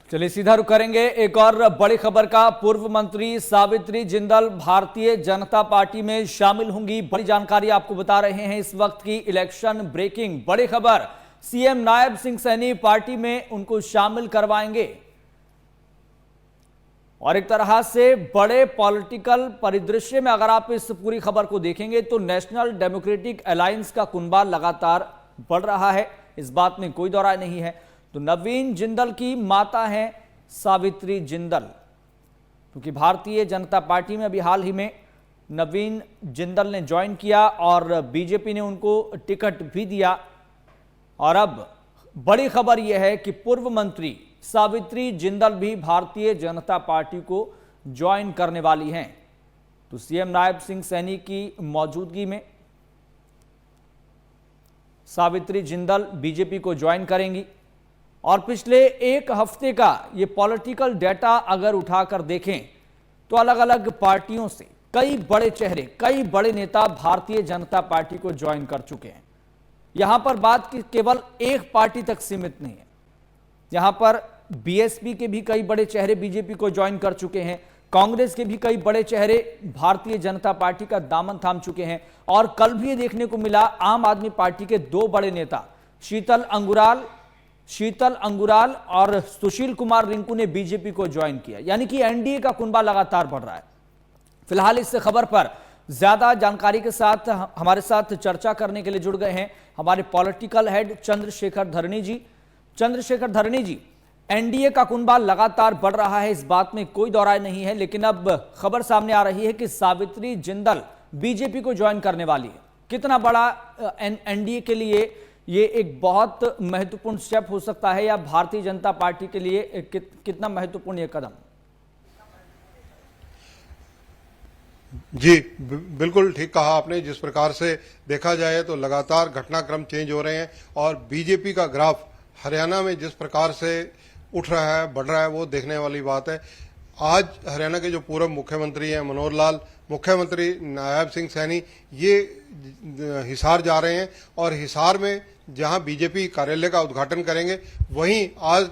चलिए सीधा रुख करेंगे एक और बड़ी खबर का। पूर्व मंत्री सावित्री जिंदल भारतीय जनता पार्टी में शामिल होंगी। बड़ी जानकारी आपको बता रहे हैं इस वक्त की इलेक्शन ब्रेकिंग बड़ी खबर। सीएम नायब सिंह सैनी पार्टी में उनको शामिल करवाएंगे और एक तरह से बड़े पॉलिटिकल परिदृश्य में अगर आप इस पूरी खबर को देखेंगे तो नेशनल डेमोक्रेटिक अलायंस का कुनबा लगातार बढ़ रहा है, इस बात में कोई दो राय नहीं है। तो नवीन जिंदल की माता हैं सावित्री जिंदल, क्योंकि भारतीय जनता पार्टी में अभी हाल ही में नवीन जिंदल ने ज्वाइन किया और बीजेपी ने उनको टिकट भी दिया। और अब बड़ी खबर यह है कि पूर्व मंत्री सावित्री जिंदल भी भारतीय जनता पार्टी को ज्वाइन करने वाली हैं। तो सीएम नायब सिंह सैनी की मौजूदगी में सावित्री जिंदल बीजेपी को ज्वाइन करेंगी। और पिछले एक हफ्ते का ये पॉलिटिकल डेटा अगर उठाकर देखें तो अलग अलग पार्टियों से कई बड़े चेहरे, कई बड़े नेता भारतीय जनता पार्टी को ज्वाइन कर चुके हैं। यहां पर बात की केवल एक पार्टी तक सीमित नहीं है, यहां पर बीएसपी के भी कई बड़े चेहरे बीजेपी को ज्वाइन कर चुके हैं, कांग्रेस के भी कई बड़े चेहरे भारतीय जनता पार्टी का दामन थाम चुके हैं। और कल भी ये देखने को मिला आम आदमी पार्टी के दो बड़े नेता शीतल अंगुराल और सुशील कुमार रिंकू ने बीजेपी को ज्वाइन किया, यानी कि एनडीए का कुनबा लगातार बढ़ रहा है। फिलहाल इस खबर पर ज्यादा जानकारी के साथ हमारे साथ चर्चा करने के लिए जुड़ गए हैं हमारे पॉलिटिकल हेड चंद्रशेखर धरनी जी। चंद्रशेखर धरनी जी, एनडीए का कुनबा लगातार बढ़ रहा है, इस बात में कोई दो राय नहीं है, लेकिन अब खबर सामने आ रही है कि सावित्री जिंदल बीजेपी को ज्वाइन करने वाली है। कितना बड़ा एनडीए के लिए ये एक बहुत महत्वपूर्ण स्टेप हो सकता है, या भारतीय जनता पार्टी के लिए कितना महत्वपूर्ण ये कदम? जी बिल्कुल ठीक कहा आपने। जिस प्रकार से देखा जाए तो लगातार घटनाक्रम चेंज हो रहे हैं और बीजेपी का ग्राफ हरियाणा में जिस प्रकार से उठ रहा है, बढ़ रहा है, वो देखने वाली बात है। आज हरियाणा के जो पूर्व मुख्यमंत्री हैं मनोहर लाल, मुख्यमंत्री नायब सिंह सैनी, ये हिसार जा रहे हैं और हिसार में जहां बीजेपी कार्यालय का उद्घाटन करेंगे वहीं आज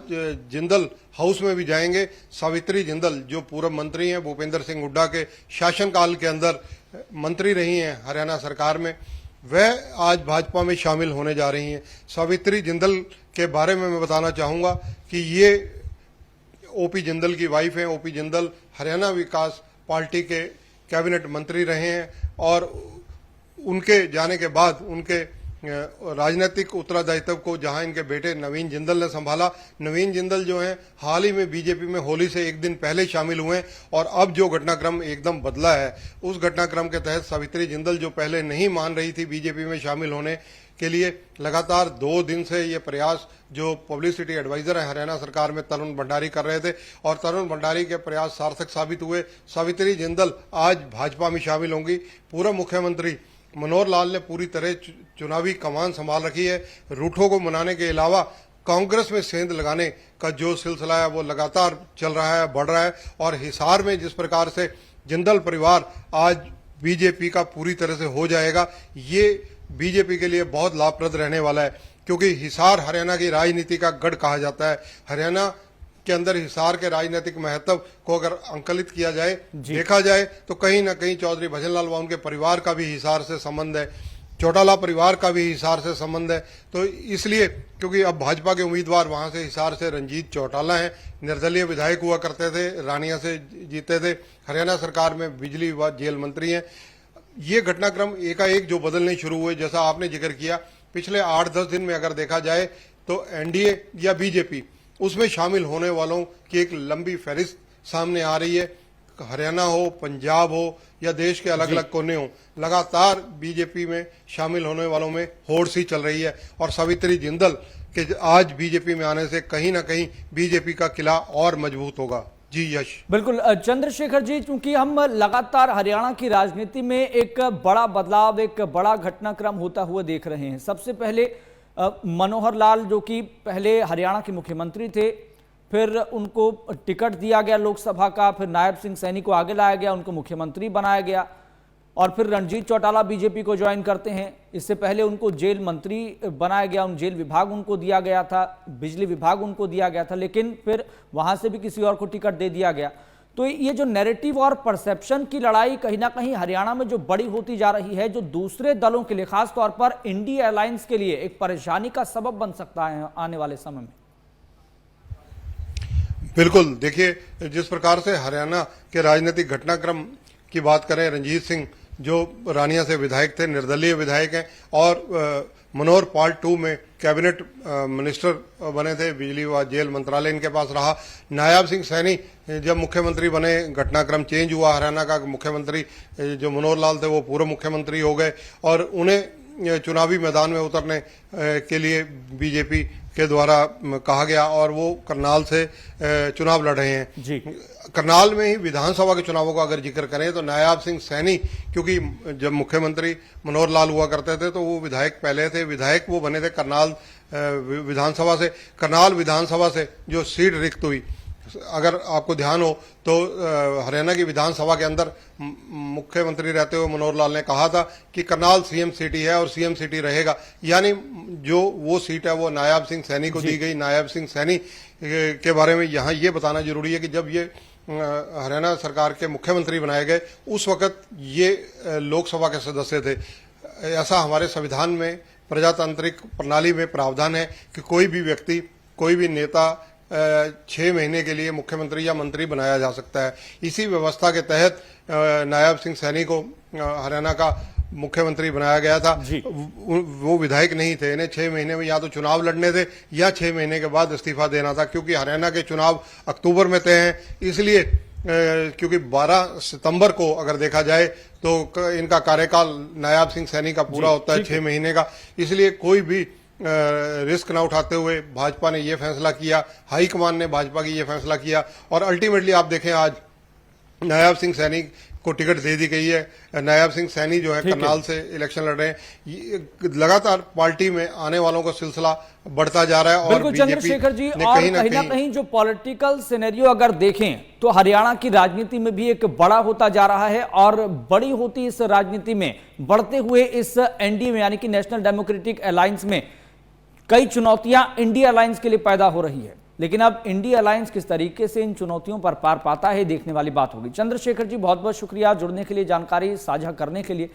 जिंदल हाउस में भी जाएंगे। सावित्री जिंदल जो पूर्व मंत्री हैं भूपेंद्र सिंह हुड्डा के शासनकाल के अंदर मंत्री रही हैं हरियाणा सरकार में, वह आज भाजपा में शामिल होने जा रही हैं। सावित्री जिंदल के बारे में मैं बताना चाहूंगा कि ये ओपी जिंदल की वाइफ हैं। ओपी जिंदल हरियाणा विकास पार्टी के कैबिनेट मंत्री रहे हैं और उनके जाने के बाद उनके राजनीतिक उत्तरदायित्व को जहां इनके बेटे नवीन जिंदल ने संभाला। नवीन जिंदल जो हैं हाल ही में बीजेपी में होली से एक दिन पहले शामिल हुए हैं और अब जो घटनाक्रम एकदम बदला है, उस घटनाक्रम के तहत सावित्री जिंदल जो पहले नहीं मान रही थी बीजेपी में शामिल होने के लिए, लगातार 2 दिन से ये प्रयास जो पब्लिसिटी एडवाइजर है हरियाणा सरकार में तरुण भंडारी कर रहे थे और तरुण भंडारी के प्रयास सार्थक साबित हुए। सावित्री जिंदल आज भाजपा में शामिल होंगी। पूर्व मुख्यमंत्री मनोहर लाल ने पूरी तरह चुनावी कमान संभाल रखी है। रूठों को मनाने के अलावा कांग्रेस में सेंध लगाने का जो सिलसिला है वो लगातार चल रहा है, बढ़ रहा है। और हिसार में जिस प्रकार से जिंदल परिवार आज बीजेपी का पूरी तरह से हो जाएगा, ये बीजेपी के लिए बहुत लाभप्रद रहने वाला है, क्योंकि हिसार हरियाणा की राजनीति का गढ़ कहा जाता है। हरियाणा के अंदर हिसार के राजनीतिक महत्व को अगर अंकलित किया जाए, देखा जाए तो कहीं ना कहीं चौधरी भजनलाल व उनके परिवार का भी हिसार से संबंध है, चौटाला परिवार का भी हिसार से संबंध है। तो इसलिए क्योंकि अब भाजपा के उम्मीदवार वहां से हिसार से रंजीत चौटाला हैं, निर्दलीय विधायक हुआ करते थे, रानिया से जीते थे, हरियाणा सरकार में बिजली व जेल मंत्री हैं। ये घटनाक्रम एकाएक जो बदलने शुरू हुए, जैसा आपने जिक्र किया, पिछले 8-10 दिन में अगर देखा जाए तो एनडीए या बीजेपी उसमें शामिल होने वालों की एक लंबी फहरिस्त सामने आ रही है। हरियाणा हो, पंजाब हो या देश के अलग अलग कोने हो, लगातार बीजेपी में शामिल होने वालों में होड़ सी चल रही है। और सावित्री जिंदल के आज बीजेपी में आने से कहीं ना कहीं बीजेपी का किला और मजबूत होगा। जी यश। बिल्कुल चंद्रशेखर जी, क्योंकि हम लगातार हरियाणा की राजनीति में एक बड़ा बदलाव, एक बड़ा घटनाक्रम होता हुआ देख रहे हैं। सबसे पहले मनोहर लाल जो कि पहले हरियाणा के मुख्यमंत्री थे, फिर उनको टिकट दिया गया लोकसभा का, फिर नायब सिंह सैनी को आगे लाया गया, उनको मुख्यमंत्री बनाया गया। और फिर रणजीत चौटाला बीजेपी को ज्वाइन करते हैं। इससे पहले उनको जेल मंत्री बनाया गया, उन जेल विभाग उनको दिया गया था, बिजली विभाग उनको दिया गया था, लेकिन फिर वहां से भी किसी और को टिकट दे दिया गया। तो ये जो नैरेटिव और परसेप्शन की लड़ाई कहीं ना कहीं हरियाणा में जो बड़ी होती जा रही है, जो दूसरे दलों के लिए, खासतौर पर इंडिया अलायंस के लिए एक परेशानी का सबब बन सकता है आने वाले समय में। बिल्कुल, देखिए जिस प्रकार से हरियाणा के राजनीतिक घटनाक्रम की बात करें, रणजीत सिंह जो रानिया से विधायक थे, निर्दलीय विधायक हैं और मनोहर पार्ट 2 में कैबिनेट मिनिस्टर बने थे, बिजली व जेल मंत्रालय इनके पास रहा। नायब सिंह सैनी जब मुख्यमंत्री बने, घटनाक्रम चेंज हुआ, हरियाणा का मुख्यमंत्री जो मनोहर लाल थे वो पूर्व मुख्यमंत्री हो गए और उन्हें चुनावी मैदान में उतरने के लिए बीजेपी के द्वारा कहा गया और वो करनाल से चुनाव लड़ रहे हैं जी। करनाल में ही विधानसभा के चुनावों का अगर जिक्र करें तो नायब सिंह सैनी, क्योंकि जब मुख्यमंत्री मनोहर लाल हुआ करते थे तो वो विधायक पहले थे, विधायक वो बने थे करनाल विधानसभा से। करनाल विधानसभा से जो सीट रिक्त हुई, अगर आपको ध्यान हो तो हरियाणा की विधानसभा के अंदर मुख्यमंत्री रहते हुए मनोहर लाल ने कहा था कि करनाल सीएम सिटी है और सीएम सिटी रहेगा, यानी जो वो सीट है वो नायब सिंह सैनी को दी गई। नायब सिंह सैनी के बारे में यहाँ ये बताना जरूरी है कि जब ये हरियाणा सरकार के मुख्यमंत्री बनाए गए उस वक्त ये लोकसभा के सदस्य थे। ऐसा हमारे संविधान में, प्रजातांत्रिक प्रणाली में प्रावधान है कि कोई भी व्यक्ति, कोई भी नेता 6 महीने के लिए मुख्यमंत्री या मंत्री बनाया जा सकता है। इसी व्यवस्था के तहत नायब सिंह सैनी को हरियाणा का मुख्यमंत्री बनाया गया था। वो विधायक नहीं थे, इन्हें 6 महीने में या तो चुनाव लड़ने थे या 6 महीने के बाद इस्तीफा देना था, क्योंकि हरियाणा के चुनाव अक्टूबर में तय हैं। इसलिए क्योंकि 12 सितंबर को अगर देखा जाए तो इनका कार्यकाल नायब सिंह सैनी का पूरा होता है 6 महीने का, इसलिए कोई भी रिस्क ना उठाते हुए भाजपा ने यह फैसला किया, हाईकमान ने भाजपा की यह फैसला किया और अल्टीमेटली आप देखें आज नायब सिंह सैनी को टिकट दे दी गई है। नायब सिंह सैनी जो है करनाल से इलेक्शन लड़ रहे हैं। लगातार पार्टी में आने वालों का सिलसिला बढ़ता जा रहा है और बिल्कुल चंद्रशेखर जी, और कहीं ना कहीं जो पॉलिटिकल सिनेरियो अगर देखें तो हरियाणा की राजनीति में भी एक बड़ा होता जा रहा है और बड़ी होती इस राजनीति में, बढ़ते हुए इस एनडीए में यानी कि नेशनल डेमोक्रेटिक अलायंस में कई चुनौतियां इंडिया अलायंस के लिए पैदा हो रही है। लेकिन अब इंडिया अलायंस किस तरीके से इन चुनौतियों पर पार पाता है, देखने वाली बात होगी। चंद्रशेखर जी, बहुत बहुत शुक्रिया जुड़ने के लिए, जानकारी साझा करने के लिए।